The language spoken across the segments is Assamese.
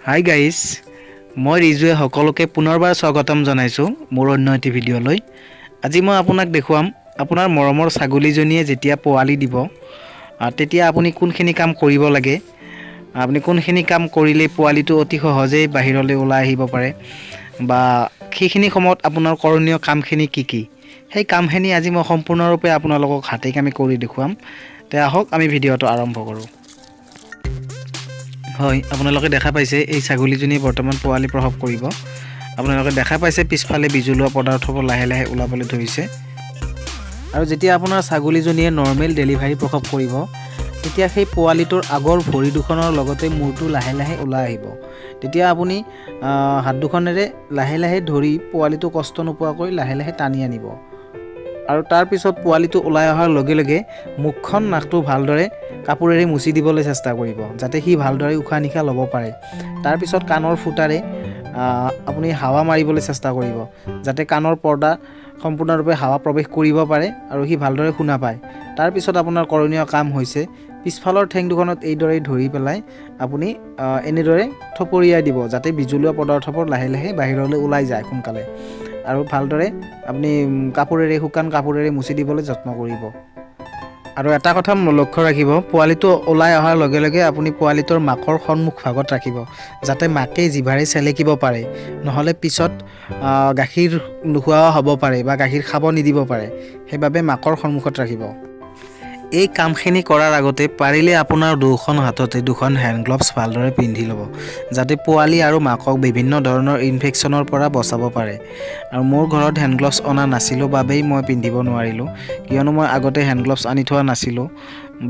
হাই গাইজ, মই ৰিজুৱে সকলোকে পুনৰবাৰ স্বাগতম জনাইছোঁ মোৰ অন্য এটি ভিডিঅ'লৈ। আজি মই আপোনাক দেখুৱাম আপোনাৰ মৰমৰ ছাগলীজনীয়ে যেতিয়া পোৱালি দিব তেতিয়া আপুনি কোনখিনি কাম কৰিব লাগে, আপুনি কোনখিনি কাম কৰিলে পোৱালিটো অতি সহজেই বাহিৰলৈ ওলাই আহিব পাৰে বা সেইখিনি সময়ত আপোনাৰ কৰণীয় কামখিনি কি সেই কামখিনি আজি মই সম্পূৰ্ণৰূপে আপোনালোকক হাতে কামে কৰি দেখুৱাম। তে আহক আমি ভিডিঅ'টো আৰম্ভ কৰোঁ। হয়, আপোনালোকে দেখা পাইছে এই ছাগলীজনী বৰ্তমান পোৱালি প্ৰসৱ কৰিব। আপোনালোকে দেখা পাইছে পিছফালে বিজুলোৱা পদাৰ্থবোৰ লাহে লাহে ওলাবলৈ ধৰিছে। আৰু যেতিয়া আপোনাৰ ছাগলীজনীয়ে নৰ্মেল ডেলিভাৰী প্ৰসৱ কৰিব তেতিয়া সেই পোৱালিটোৰ আগৰ ভৰি দুখনৰ লগতে মূৰটো লাহে লাহে ওলাই আহিব। তেতিয়া আপুনি হাত দুখনেৰে লাহে লাহে ধৰি পোৱালিটো কষ্ট নোপোৱাকৈ লাহে লাহে টানি আনিব। আৰু তাৰ পিছত পোৱালিটো ওলাই অহাৰ লগে লগে মুখখন নাকটো ভালদৰে কাপোৰেৰে মুচি দিবলৈ চেষ্টা কৰিব যাতে সি ভালদৰে উশাহ নিশাহ ল'ব পাৰে। তাৰ পিছত কাণৰ ফুটাৰে আপুনি হাৱা মাৰিবলৈ চেষ্টা কৰিব যাতে কাণৰ পৰ্দা সম্পূৰ্ণৰূপে হাৱা প্ৰৱেশ কৰিব পাৰে আৰু সি ভালদৰে শুনা পায়। তাৰ পিছত আপোনাৰ কৰণীয় কাম হৈছে পিছফালৰ ঠেং দুখনত এইদৰে ধৰি পেলাই আপুনি এনেদৰে থপৰিয়াই দিব যাতে বিজুলীয়া পদাৰ্থবোৰ লাহে লাহে বাহিৰলৈ ওলাই যায় সোনকালে। আৰু ভালদৰে আপুনি কাপোৰেৰে শুকান কাপোৰেৰে মুচি দিবলৈ যত্ন কৰিব। আৰু এটা কথা লক্ষ্য ৰাখিব, পোৱালিটো ওলাই অহাৰ লগে লগে আপুনি পোৱালিটোৰ মাকৰ সন্মুখ ভাগত ৰাখিব যাতে মাকে জিভাৰে চেলেকিব পাৰে, নহ'লে পিছত গাখীৰ নোখোৱা হ'ব পাৰে বা গাখীৰ খাব নিদিব পাৰে। সেইবাবে মাকৰ সন্মুখত ৰাখিব। এই কামখিনি কৰাৰ আগতে পাৰিলে আপোনাৰ দুখন হাততে দুখন হেণ্ড গ্লভছ ভালদৰে পিন্ধি ল'ব যাতে পোৱালি আৰু মাকক বিভিন্ন ধৰণৰ ইনফেকশ্যনৰ পৰা বচাব পাৰে। আৰু মোৰ ঘৰত হেণ্ড গ্লভছ অনা নাছিলোঁ বাবেই মই পিন্ধিব নোৱাৰিলোঁ, কিয়নো মই আগতে হেণ্ড গ্লভছ আনি থোৱা নাছিলোঁ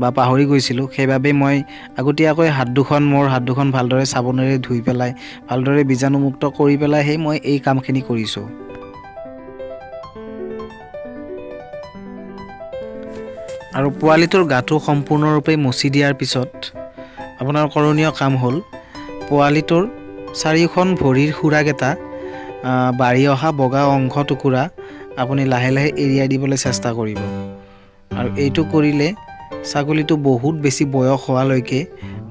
বা পাহৰি গৈছিলোঁ। সেইবাবে মই আগতীয়াকৈ মোৰ হাত দুখন ভালদৰে চাবোনেৰে ধুই পেলাই ভালদৰে বীজাণুমুক্ত কৰি পেলাইহে মই এই কামখিনি কৰিছোঁ। আৰু পোৱালিটোৰ গাটো সম্পূৰ্ণৰূপে মচি দিয়াৰ পিছত আপোনাৰ কৰণীয় কাম হ'ল পোৱালিটোৰ চাৰিওখন ভৰিৰ খুৰাকেইটা বাঢ়ি অহা বগা অংশ টুকুৰা আপুনি লাহে লাহে এৰিয়াই দিবলৈ চেষ্টা কৰিব। আৰু এইটো কৰিলে ছাগলীটো বহুত বেছি বয়স হোৱালৈকে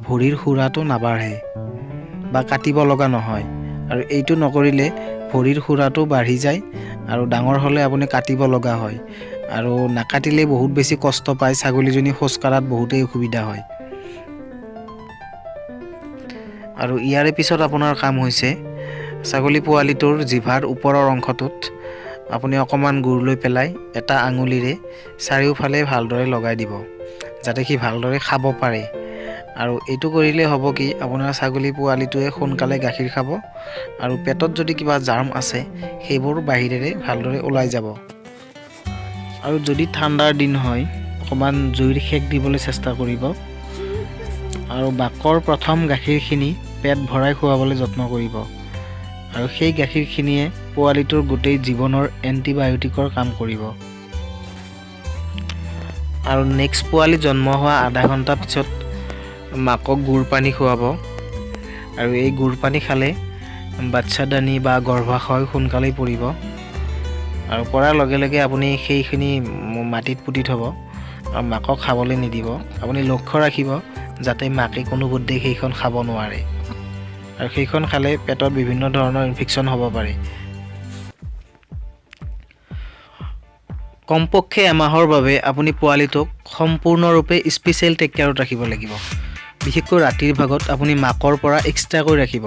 ভৰিৰ খুৰাটো নাবাঢ়ে বা কাটিব লগা নহয়। আৰু এইটো নকৰিলে ভৰিৰ খুৰাটো বাঢ়ি যায় আৰু ডাঙৰ হ'লে আপুনি কাটিব লগা হয়। আৰু নাকাটিলে বহুত বেছি কষ্ট পায় ছাগলীজনী, খোজ কঢ়াত বহুতেই অসুবিধা হয়। আৰু ইয়াৰে পিছত আপোনাৰ কাম হৈছে ছাগলী পোৱালিটোৰ জিভাৰ ওপৰৰ অংশটোত আপুনি অকণমান গুৰ লৈ পেলাই এটা আঙুলিৰে চাৰিওফালে ভালদৰে লগাই দিব যাতে সি ভালদৰে খাব পাৰে। আৰু এইটো কৰিলে হ'ব কি আপোনাৰ ছাগলী পোৱালিটোৱে সোনকালে গাখীৰ খাব আৰু পেটত যদি কিবা জাৰ্ম আছে সেইবোৰ বাহিৰেৰে ভালদৰে ওলাই যাব। আৰু যদি ঠাণ্ডাৰ দিন হয় অকণমান জুইৰ সেক দিবলৈ চেষ্টা কৰিব আৰু মাকৰ প্ৰথম গাখীৰখিনি পেট ভৰাই খুৱাবলৈ যত্ন কৰিব। আৰু সেই গাখীৰখিনিয়ে পোৱালিটোৰ গোটেই জীৱনৰ এণ্টিবায়'টিকৰ কাম কৰিব। আৰু নেক্সট পোৱালি জন্ম হোৱা আধা ঘণ্টা পিছত মাকক গুৰ পানী খুৱাব। আৰু এই গুৰ পানী খালে বাচ্ছাদানী বা গৰ্ভাশয় সোনকালেই পৰিব। আৰু পৰাৰ লগে লগে আপুনি সেইখিনি মাটিত পুতি থ'ব আৰু মাকক খাবলৈ নিদিব। আপুনি লক্ষ্য ৰাখিব যাতে মাকে কোনোপধ্যেই সেইখন খাব নোৱাৰে। আৰু সেইখন খালে পেটত বিভিন্ন ধৰণৰ ইনফেকশ্যন হ'ব পাৰে। কমপক্ষে এমাহৰ বাবে আপুনি পোৱালিটোক সম্পূৰ্ণৰূপে স্পেচিয়েল টেক কেয়াৰত ৰাখিব লাগিব। বিশেষকৈ ৰাতিৰ ভাগত আপুনি মাকৰ পৰা এক্সট্ৰাকৈ ৰাখিব,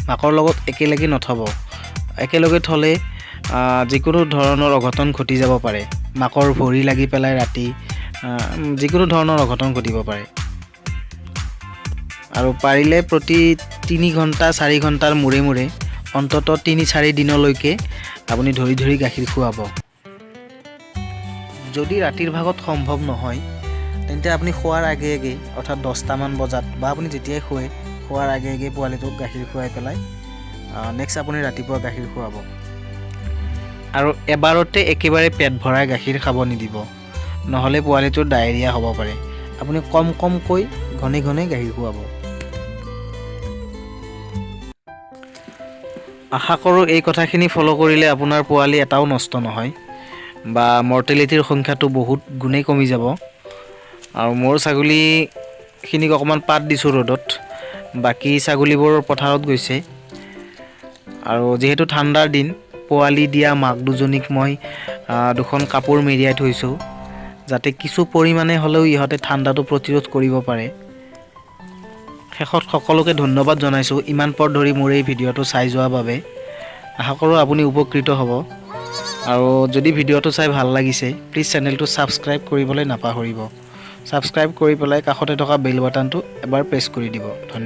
মাকৰ লগত একেলগে নথ'ব। একেলগে থ'লে যিকোনো ধৰণৰ অঘটন ঘটি যাব পাৰে। মাকৰ ভৰি লাগি পেলাই ৰাতি যিকোনো ধৰণৰ অঘটন ঘটিব পাৰে। আৰু পাৰিলে প্ৰতি 3 ঘণ্টা 4 ঘণ্টাৰ মূৰে মূৰে অন্ততঃ 3-4 দিনলৈকে আপুনি ধৰি ধৰি গাখীৰ খুৱাব। যদি ৰাতিৰ ভাগত সম্ভৱ নহয় তেন্তে আপুনি শোৱাৰ আগে আগে অৰ্থাৎ 10টামান বজাত বা আপুনি যেতিয়াই শোৱাৰ আগে আগে পোৱালিটোক গাখীৰ খুৱাই পেলাই নেক্সট আপুনি ৰাতিপুৱা গাখীৰ খুৱাব। আৰু এবাৰতে একেবাৰে পেট ভৰাই গাখীৰ খাব নিদিব, নহ'লে পোৱালিটোৰ ডায়েৰিয়া হ'ব পাৰে। আপুনি কমকৈ ঘনে ঘনে গাখীৰ খুৱাব। আশা কৰোঁ এই কথাখিনি ফ'ল' কৰিলে আপোনাৰ পোৱালি এটাও নষ্ট নহয় বা মৰ্টেলিটিৰ সংখ্যাটো বহুত গুণেই কমি যাব। আৰু মোৰ ছাগলীখিনিক অকণমান পাত দিছোঁ ৰ'দত, বাকী ছাগলীবোৰ পথাৰত গৈছে। আৰু যিহেতু ঠাণ্ডাৰ দিন, পোৱালি দিয়া মাক দুজনীক মই দুখন কাপোৰ মেৰিয়াই থৈছোঁ, যাতে কিছু পৰিমাণে হ'লেও ইহঁতে ঠাণ্ডাটো প্ৰতিৰোধ কৰিব পাৰে। শেষত সকলোকে ধন্যবাদ জনাইছোঁ ইমান পৰ ধৰি মোৰ এই ভিডিঅ'টো চাই যোৱাৰ বাবে। আশা কৰোঁ আপুনি উপকৃত হ'ব। আৰু যদি ভিডিঅ'টো চাই ভাল লাগিছে, প্লিজ চেনেলটো ছাবস্ক্ৰাইব কৰিবলৈ নাপাহৰিব। ছাবস্ক্ৰাইব কৰি পেলাই কাষতে থকা বেল বাটনটো এবাৰ প্ৰেছ কৰি দিব। ধন্যবাদ।